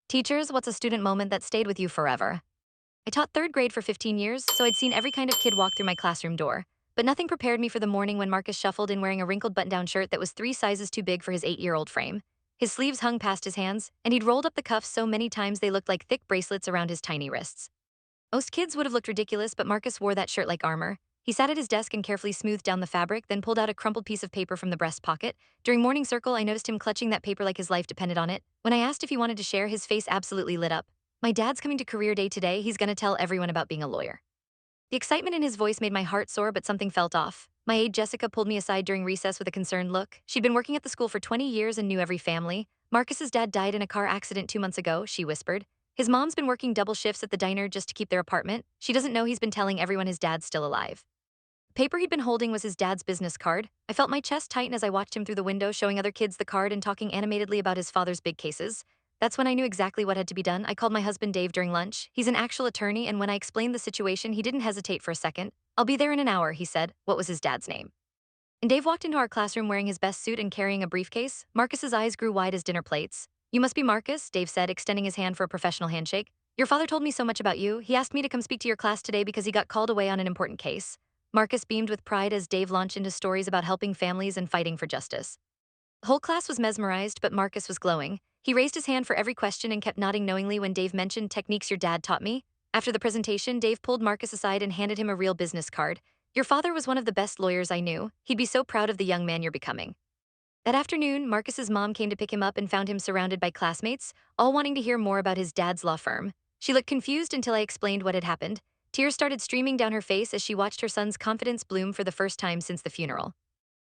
Teachers, what's a student moment that stayed with you forever? I taught third grade for 15 years, so I'd seen every kind of kid walk through my classroom door. But nothing prepared me for the morning when Marcus shuffled in wearing a wrinkled button down shirt that was 3 sizes too big for his 8-year-old frame. His sleeves hung past his hands, and he'd rolled up the cuffs so many times they looked like thick bracelets around his tiny wrists. Most kids would have looked ridiculous, but Marcus wore that shirt like armor. He sat at his desk and carefully smoothed down the fabric, then pulled out a crumpled piece of paper from the breast pocket. During morning circle, I noticed him clutching that paper like his life depended on it. When I asked if he wanted to share, his face absolutely lit up. My dad's coming to career day today. He's gonna tell everyone about being a lawyer. The excitement in his voice made my heart soar, but something felt off. My aide Jessica pulled me aside during recess with a concerned look. She'd been working at the school for 20 years and knew every family. Marcus's dad died in a car accident 2 months ago, she whispered. His mom's been working double shifts at the diner just to keep their apartment. She doesn't know he's been telling everyone his dad's still alive. The paper he'd been holding was his dad's business card. I felt my chest tighten as I watched him through the window, showing other kids the card and talking animatedly about his father's big cases. That's when I knew exactly what had to be done. I called my husband Dave during lunch. He's an actual attorney, and when I explained the situation, he didn't hesitate for a second. "I'll be there in an hour," he said. What was his dad's name? And Dave walked into our classroom wearing his best suit and carrying a briefcase. Marcus's eyes grew wide as dinner plates. "You must be Marcus," Dave said, extending his hand for a professional handshake. "Your father told me so much about you. He asked me to come speak to your class today because he got called away on an important case." Marcus beamed with pride as Dave launched into stories about helping families and fighting for justice. The whole class was mesmerized, but Marcus was glowing. He raised his hand for every question and kept nodding knowingly when Dave mentioned techniques your dad taught me. After the presentation, Dave pulled Marcus aside and handed him a real business card. "Your father was one of the best lawyers I knew. He'd be so proud of the young man you're becoming." That afternoon, Marcus's mom came to pick him up and found him surrounded by classmates, all wanting to hear more about his dad's law firm. She looked confused until I explained what had happened. Tears started streaming down her face as she watched her son's confidence bloom for the first time since the funeral.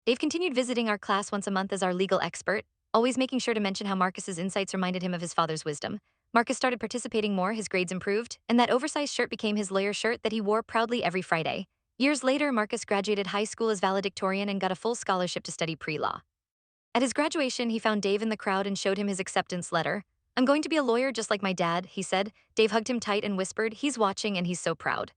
Dave continued visiting our class once a month as our legal expert, always making sure to mention how Marcus's insights reminded him of his father's wisdom. Marcus started participating more, his grades improved, and that oversized shirt became his lawyer shirt that he wore proudly every Friday. Years later, Marcus graduated high school as valedictorian and got a full scholarship to study pre-law. At his graduation, he found Dave in the crowd and showed him his acceptance letter. "I'm going to be a lawyer just like my dad," he said. Dave hugged him tight and whispered, "He's watching and he's so proud."